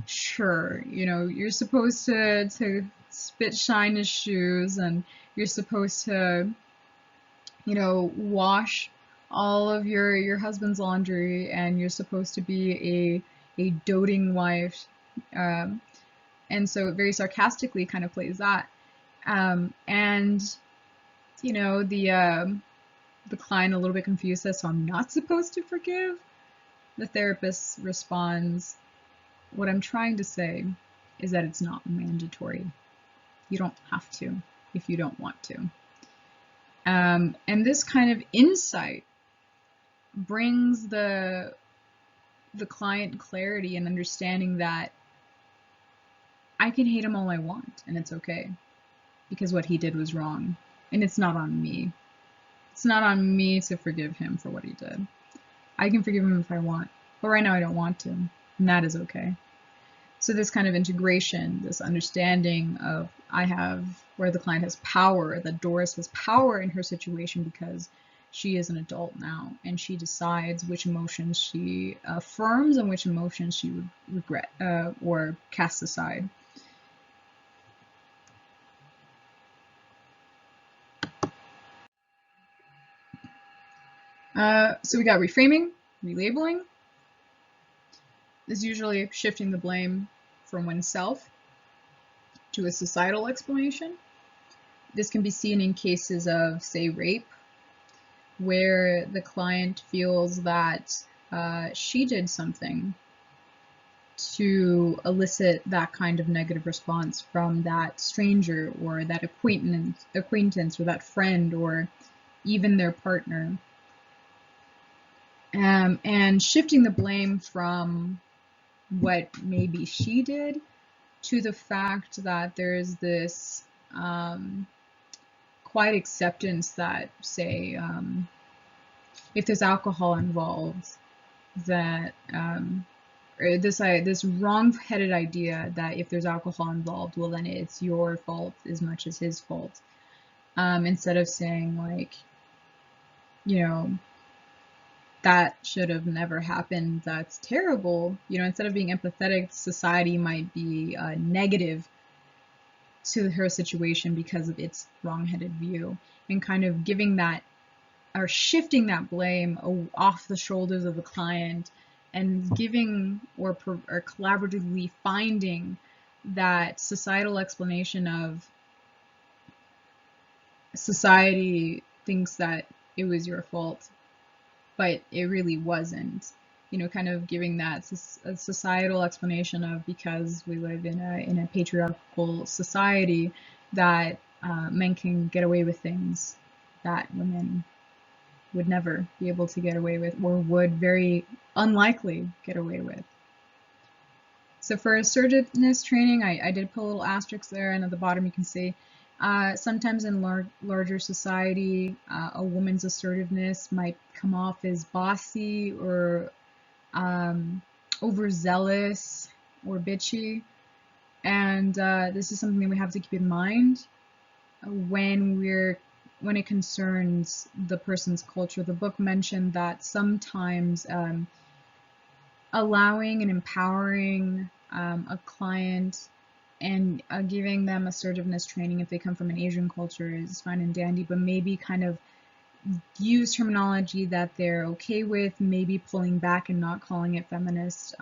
sure, you're supposed to spit shine his shoes, and you're supposed to, wash all of your husband's laundry, and you're supposed to be a doting wife. And so it very sarcastically kind of plays that. And the client a little bit confused says, so I'm not supposed to forgive? The therapist responds, what I'm trying to say is that it's not mandatory. You don't have to if you don't want to. And this kind of insight brings the client clarity and understanding that I can hate him all I want and it's okay, because what he did was wrong, and it's not on me. It's not on me to forgive him for what he did. I can forgive him if I want, but right now I don't want to, and that is okay. So this kind of integration, this understanding of where the client has power, that Doris has power in her situation because she is an adult now, and she decides which emotions she affirms and which emotions she would regret or cast aside. So we got reframing, relabeling. This is usually shifting the blame from oneself to a societal explanation. This can be seen in cases of, say, rape, where the client feels that she did something to elicit that kind of negative response from that stranger or that acquaintance or that friend or even their partner. And shifting the blame from what maybe she did to the fact that there's this quiet acceptance that, say, if there's alcohol involved, that or this wrong-headed idea that if there's alcohol involved, well, then it's your fault as much as his fault, instead of saying, like, that should have never happened, that's terrible. Instead of being empathetic, society might be negative to her situation because of its wrong-headed view, and kind of giving that or shifting that blame off the shoulders of the client, and giving or collaboratively finding that societal explanation of society thinks that it was your fault, but it really wasn't. Kind of giving that a societal explanation of, because we live in a patriarchal society, that men can get away with things that women would never be able to get away with, or would very unlikely get away with. So for assertiveness training, I did put a little asterisk there, and at the bottom you can see Sometimes in larger society, a woman's assertiveness might come off as bossy or overzealous or bitchy. And this is something that we have to keep in mind when it concerns the person's culture. The book mentioned that sometimes allowing and empowering a client and giving them assertiveness training if they come from an Asian culture is fine and dandy, but maybe kind of use terminology that they're okay with, maybe pulling back and not calling it feminist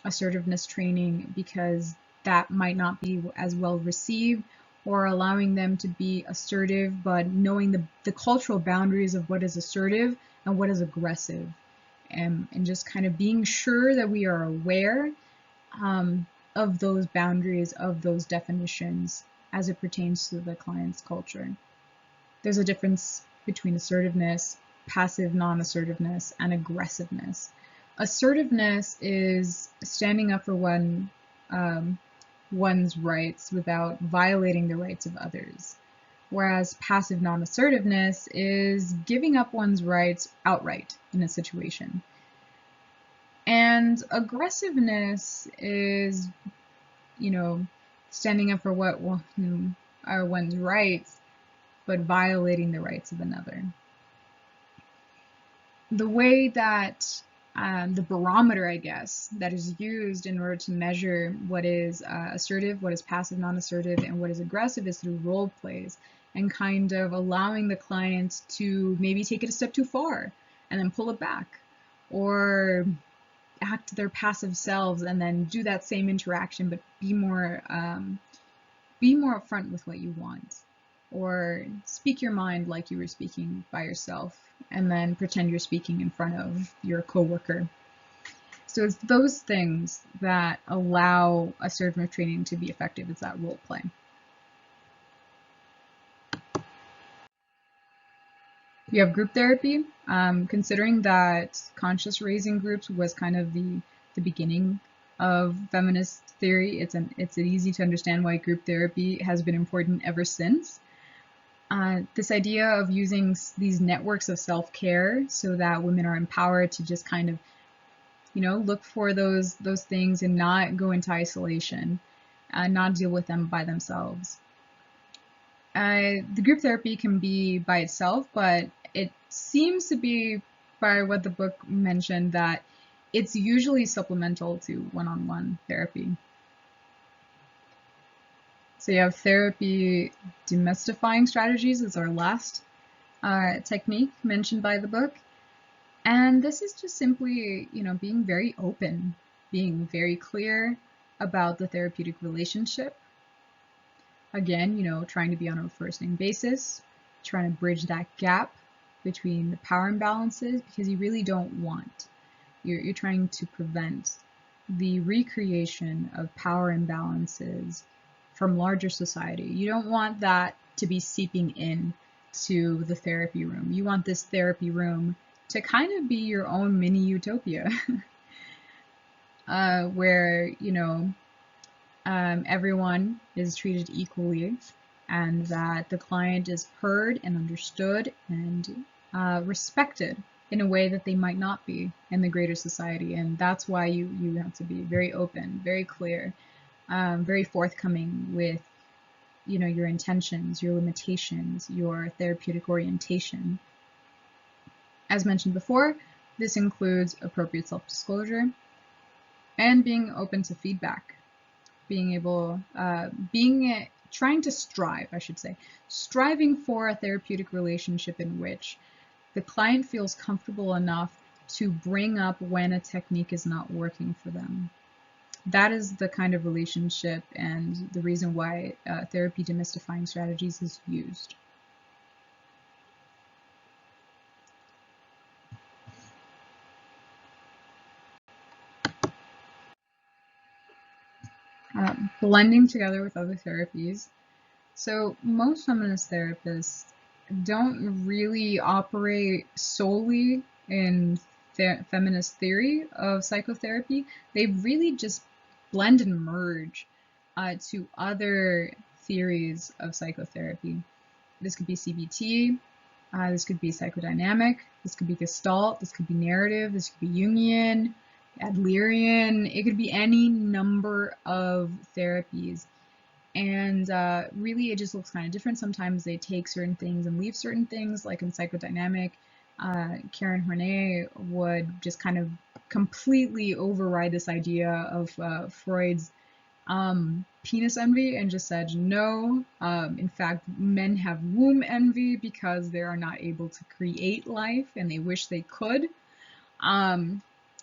assertiveness training because that might not be as well received, or allowing them to be assertive but knowing the cultural boundaries of what is assertive and what is aggressive, and just kind of being sure that we are aware of those boundaries, of those definitions as it pertains to the client's culture. There's a difference between assertiveness, passive non-assertiveness, and aggressiveness. Assertiveness is standing up for one's rights without violating the rights of others, whereas passive non-assertiveness is giving up one's rights outright in a situation. And aggressiveness is, standing up for what are one's rights, but violating the rights of another. The way that the barometer, I guess, that is used in order to measure what is assertive, what is passive non-assertive, and what is aggressive is through role plays and kind of allowing the client to maybe take it a step too far and then pull it back, or act their passive selves and then do that same interaction but be more upfront with what you want, or speak your mind like you were speaking by yourself and then pretend you're speaking in front of your coworker. So it's those things that allow assertive training to be effective. It's that role play. We have group therapy. Considering that conscious raising groups was kind of the beginning of feminist theory, it's easy to understand why group therapy has been important ever since. This idea of using these networks of self-care so that women are empowered to just kind of, look for those things and not go into isolation, not deal with them by themselves. The group therapy can be by itself, but it seems to be, by what the book mentioned, that it's usually supplemental to one-on-one therapy. So you have therapy demystifying strategies as our last technique mentioned by the book. And this is just simply, being very open, being very clear about the therapeutic relationship. Again, trying to be on a first name basis, trying to bridge that gap between the power imbalances, because you really don't want, you're trying to prevent the recreation of power imbalances from larger society. You don't want that to be seeping in to the therapy room. You want this therapy room to kind of be your own mini utopia where, everyone is treated equally, and that the client is heard and understood and respected in a way that they might not be in the greater society. And that's why you have to be very open, very clear, very forthcoming with, your intentions, your limitations, your therapeutic orientation. As mentioned before, this includes appropriate self-disclosure and being open to feedback, trying to strive, striving for a therapeutic relationship in which the client feels comfortable enough to bring up when a technique is not working for them. That is the kind of relationship and the reason why therapy demystifying strategies is used. Blending together with other therapies. So most feminist therapists don't really operate solely in feminist theory of psychotherapy. They really just blend and merge to other theories of psychotherapy. This could be CBT, this could be psychodynamic, this could be Gestalt, this could be narrative, this could be Jungian, Adlerian. It could be any number of therapies. And really, it just looks kind of different. Sometimes they take certain things and leave certain things, like in psychodynamic. Karen Horney would just kind of completely override this idea of Freud's penis envy and just said no. In fact, men have womb envy because they are not able to create life and they wish they could.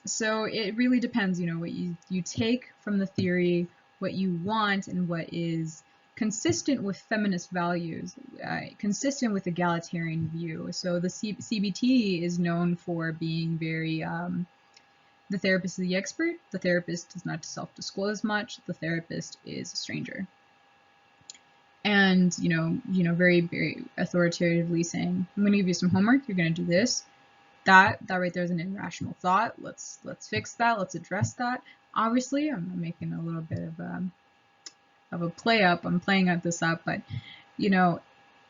So it really depends, you know, what you take from the theory, what you want, and what is consistent with feminist values, consistent with egalitarian view. So the CBT is known for being very, the therapist is the expert, the therapist does not self-disclose much, the therapist is a stranger. And, you know, very, very authoritatively saying, I'm going to give you some homework, you're going to do this. That right there is an irrational thought. Let's fix that. Let's address that. Obviously, I'm making a little bit of a play up. I'm playing this up, but you know,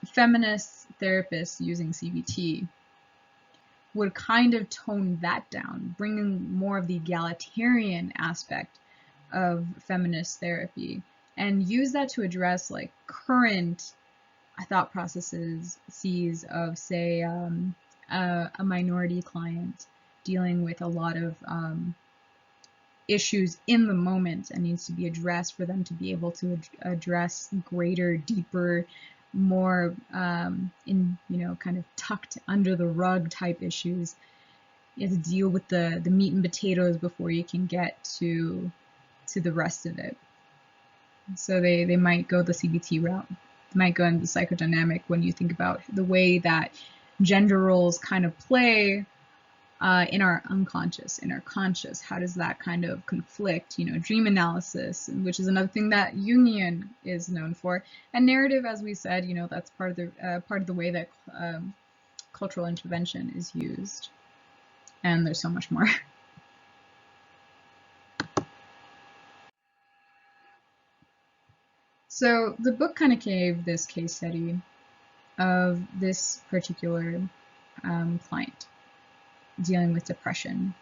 feminist therapists using CBT would kind of tone that down, bringing more of the egalitarian aspect of feminist therapy, and use that to address like current thought processes of, say, a minority client dealing with a lot of issues in the moment and needs to be addressed for them to be able to address greater, deeper, more in, you know, kind of tucked under the rug type issues. You have to deal with the meat and potatoes before you can get to the rest of it. So they might go the CBT route, they might go into the psychodynamic when you think about the way that gender roles kind of play in our unconscious, in our conscious. How does that kind of conflict? You know, dream analysis, which is another thing that Jungian is known for, and narrative, as we said, you know, that's part of the way that cultural intervention is used. And there's so much more. So the book kind of gave this case study of this particular client dealing with depression.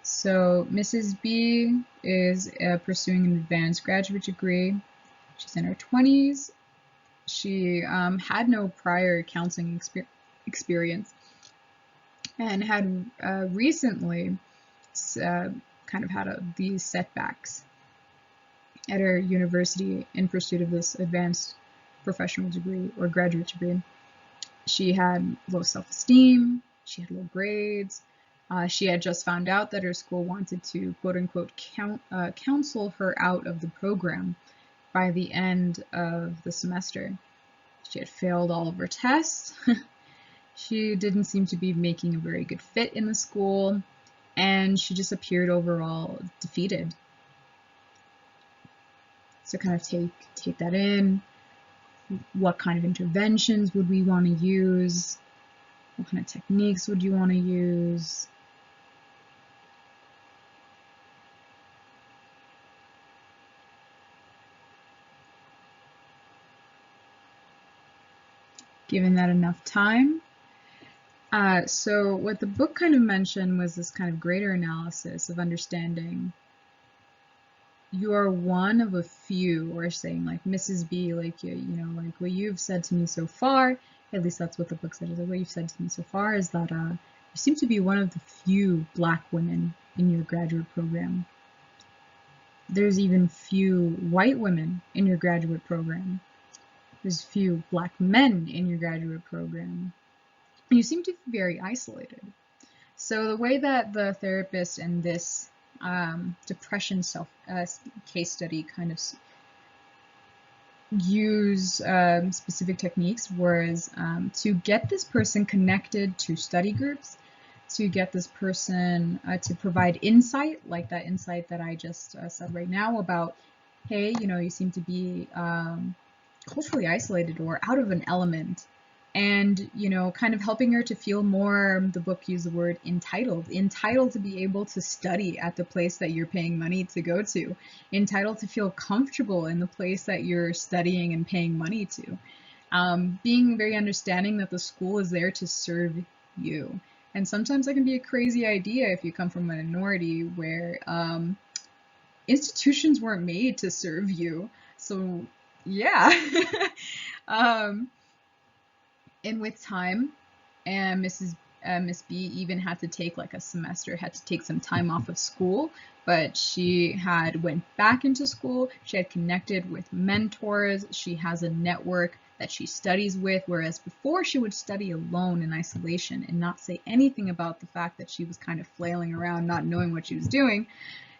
So Mrs. B is pursuing an advanced graduate degree. She's in her 20s. She had no prior counseling experience and had recently kind of had these setbacks at her university in pursuit of this advanced professional degree or graduate degree. She had low self-esteem, she had low grades, she had just found out that her school wanted to quote-unquote counsel her out of the program by the end of the semester. She had failed all of her tests, she didn't seem to be making a very good fit in the school, and she just appeared overall defeated. So kind of take that in. What kind of interventions would we want to use? What kind of techniques would you want to use? Given that enough time. So what the book kind of mentioned was this kind of greater analysis of understanding you are one of a few, or saying like Mrs. B, like, you know, like what you've said to me so far, at least that's what the book said, is like what you've said to me so far is that you seem to be one of the few Black women in your graduate program. There's even few white women in your graduate program. There's few Black men in your graduate program. And you seem to be very isolated. So the way that the therapist in this depression case study kind of use specific techniques was to get this person connected to study groups, to get this person to provide insight, like that insight that I just said right now about, hey, you know, you seem to be culturally isolated or out of an element. and, you know, kind of helping her to feel more, the book used the word entitled to be able to study at the place that you're paying money to go to, entitled to feel comfortable in the place that you're studying and paying money to. Being very understanding that the school is there to serve you. And sometimes that can be a crazy idea if you come from a minority where institutions weren't made to serve you. So, yeah. um, and with time, and Miss B even had to take like a semester, had to take some time off of school, but she had went back into school. She had connected with mentors. She has a network that she studies with, whereas before she would study alone in isolation and not say anything about the fact that she was kind of flailing around, not knowing what she was doing,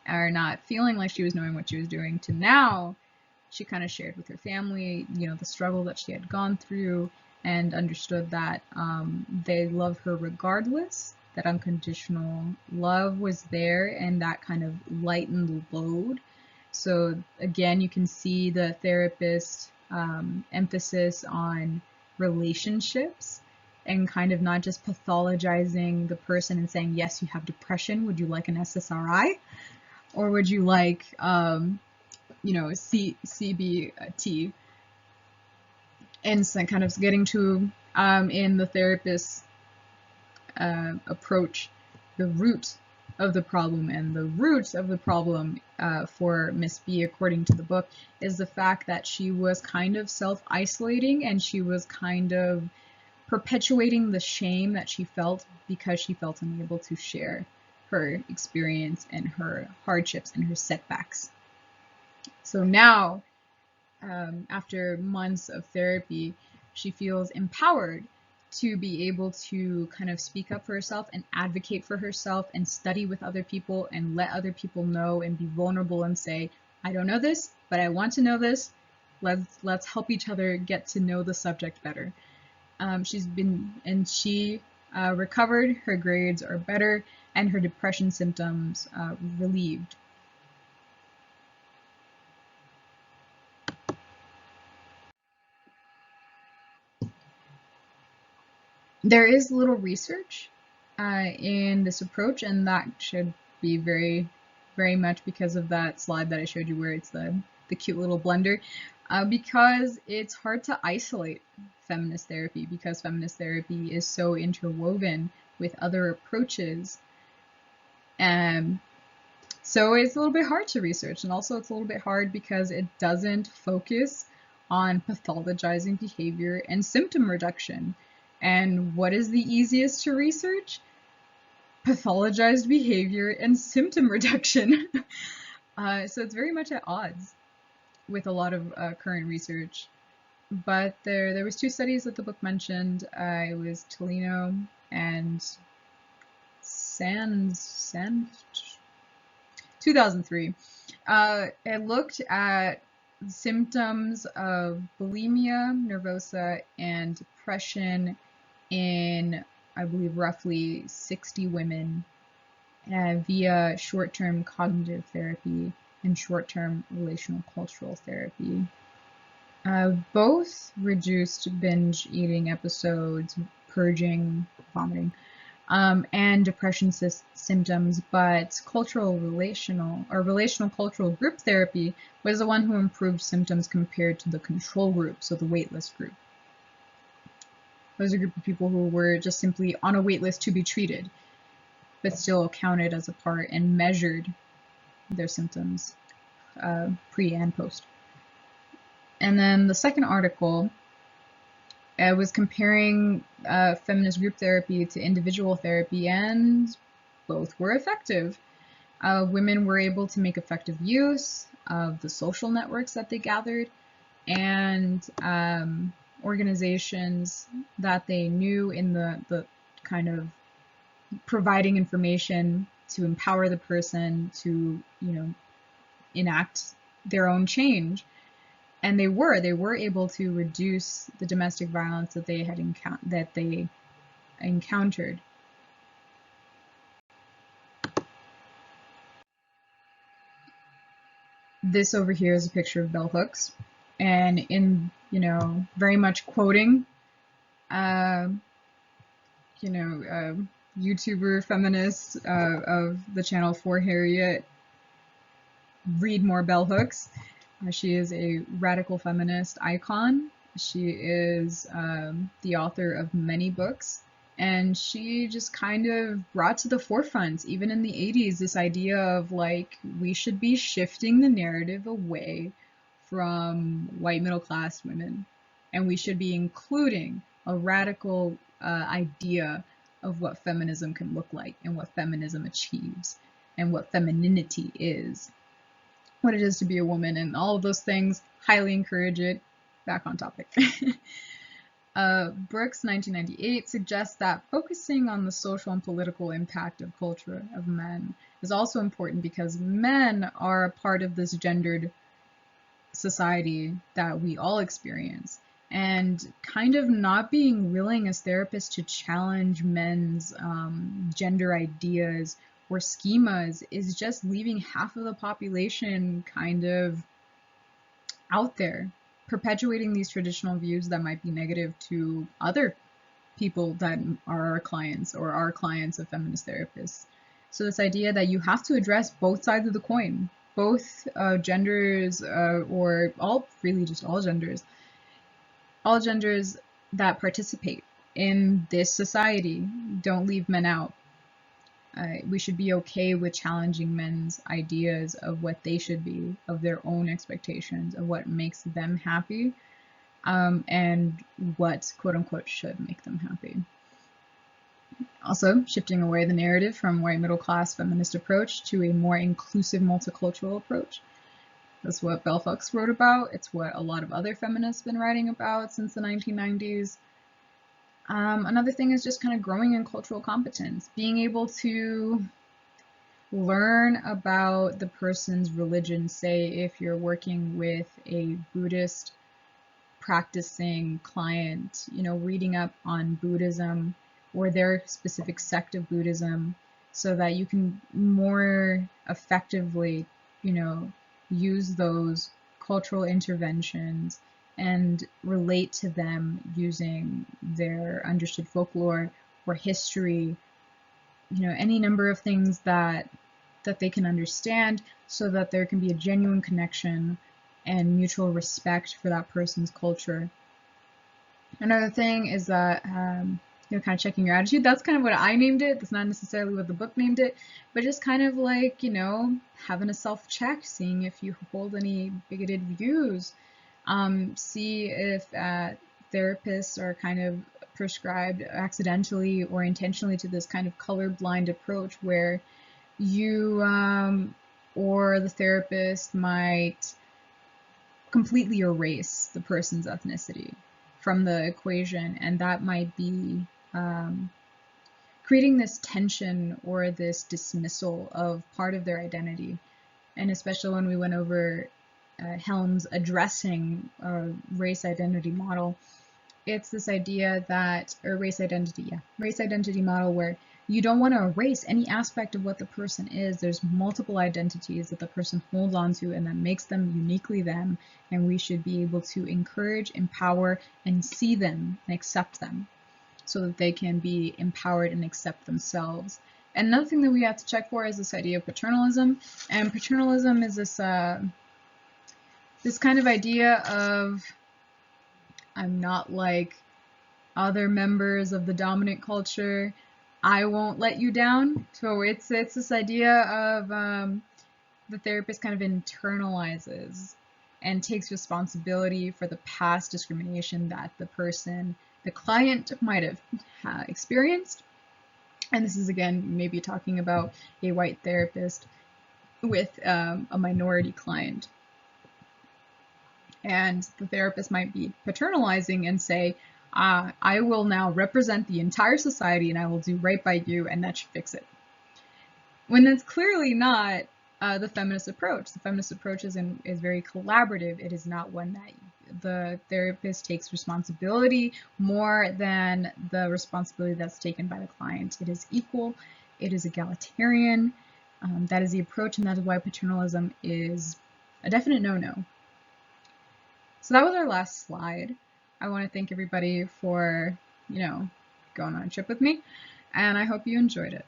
or not feeling like she was knowing what she was doing, to now she kind of shared with her family, you know, the struggle that she had gone through, and understood that they love her regardless, that unconditional love was there, and that kind of lightened the load. So again, you can see the therapist emphasis on relationships and kind of not just pathologizing the person and saying, yes, you have depression, would you like an SSRI? Or would you like, you know, CBT? And so kind of getting to, in the therapist's approach, the root of the problem. And the root of the problem for Miss B, according to the book, is the fact that she was kind of self-isolating, and she was kind of perpetuating the shame that she felt because she felt unable to share her experience and her hardships and her setbacks. So now, after months of therapy, she feels empowered to be able to kind of speak up for herself and advocate for herself and study with other people and let other people know and be vulnerable and say, I don't know this, but I want to know this. Let's help each other get to know the subject better. She recovered, her grades are better, and her depression symptoms relieved. There is little research in this approach, and that should be very, very much because of that slide that I showed you where it's the cute little blender, because it's hard to isolate feminist therapy, because feminist therapy is so interwoven with other approaches. So it's a little bit hard to research, and also it's a little bit hard because it doesn't focus on pathologizing behavior and symptom reduction. And what is the easiest to research? Pathologized behavior and symptom reduction. So it's very much at odds with a lot of current research. But there was two studies that the book mentioned. It was Tolino and Sands 2003. It looked at symptoms of bulimia nervosa and depression in, I believe, roughly 60 women via short-term cognitive therapy and short-term relational cultural therapy. Both reduced binge eating episodes, purging, vomiting, and depression symptoms, but relational cultural group therapy was the one who improved symptoms compared to the control group, so the waitlist group. It was a group of people who were just simply on a waitlist to be treated, but still counted as a part and measured their symptoms pre and post. And then the second article was comparing feminist group therapy to individual therapy, and both were effective. Women were able to make effective use of the social networks that they gathered, and organizations that they knew in the kind of providing information to empower the person to, you know, enact their own change. And they were able to reduce the domestic violence that they had encountered. This over here is a picture of bell hooks, and in, you know, very much quoting um, YouTuber feminist of the channel For Harriet, read more bell hooks. She is a radical feminist icon. She is the author of many books, and she just kind of brought to the forefront, even in the 80s, this idea of like we should be shifting the narrative away from white middle class women, and we should be including a radical idea of what feminism can look like and what feminism achieves and what femininity is, what it is to be a woman, and all of those things. Highly encourage it. Back on topic. Brooks, 1998, suggests that focusing on the social and political impact of culture of men is also important because men are a part of this gendered society that we all experience. And kind of not being willing as therapists to challenge men's gender ideas or schemas is just leaving half of the population kind of out there, perpetuating these traditional views that might be negative to other people that are our clients or are clients of feminist therapists. So this idea that you have to address both sides of the coin, both genders, or all, really just all genders that participate in this society. Don't leave men out. We should be okay with challenging men's ideas of what they should be, of their own expectations, of what makes them happy, and what quote unquote should make them happy. Also, shifting away the narrative from white middle class feminist approach to a more inclusive multicultural approach. That's what Bell Hooks wrote about. It's what a lot of other feminists have been writing about since the 1990s. Another thing is just kind of growing in cultural competence, being able to learn about the person's religion. Say if you're working with a Buddhist practicing client, reading up on Buddhism or their specific sect of Buddhism so that you can more effectively, use those cultural interventions and relate to them using their understood folklore or history, any number of things that they can understand so that there can be a genuine connection and mutual respect for that person's culture. Another thing is that, kind of checking your attitude. That's kind of what I named it. That's not necessarily what the book named it, but just kind of like, having a self-check, seeing if you hold any bigoted views. See if therapists are kind of prescribed accidentally or intentionally to this kind of colorblind approach where you or the therapist might completely erase the person's ethnicity from the equation, and that might be creating this tension or this dismissal of part of their identity. And especially when we went over Helm's addressing a race identity model, it's this idea that, or race identity model where you don't want to erase any aspect of what the person is. There's multiple identities that the person holds on to and that makes them uniquely them, and we should be able to encourage, empower, and see them and accept them so that they can be empowered and accept themselves. And another thing that we have to check for is this idea of paternalism. And paternalism is this this kind of idea of I'm not like other members of the dominant culture. I won't let you down. So it's this idea of the therapist kind of internalizes and takes responsibility for the past discrimination that the client might have experienced. And this is again maybe talking about a white therapist with a minority client. And the therapist might be paternalizing and say, I will now represent the entire society and I will do right by you and that should fix it. When that's clearly not the feminist approach. The feminist approach is very collaborative. It is not one that the therapist takes responsibility more than the responsibility that's taken by the client. It is equal. It is egalitarian. That is the approach, and that is why paternalism is a definite no-no. So that was our last slide. I want to thank everybody for going on a trip with me, and I hope you enjoyed it.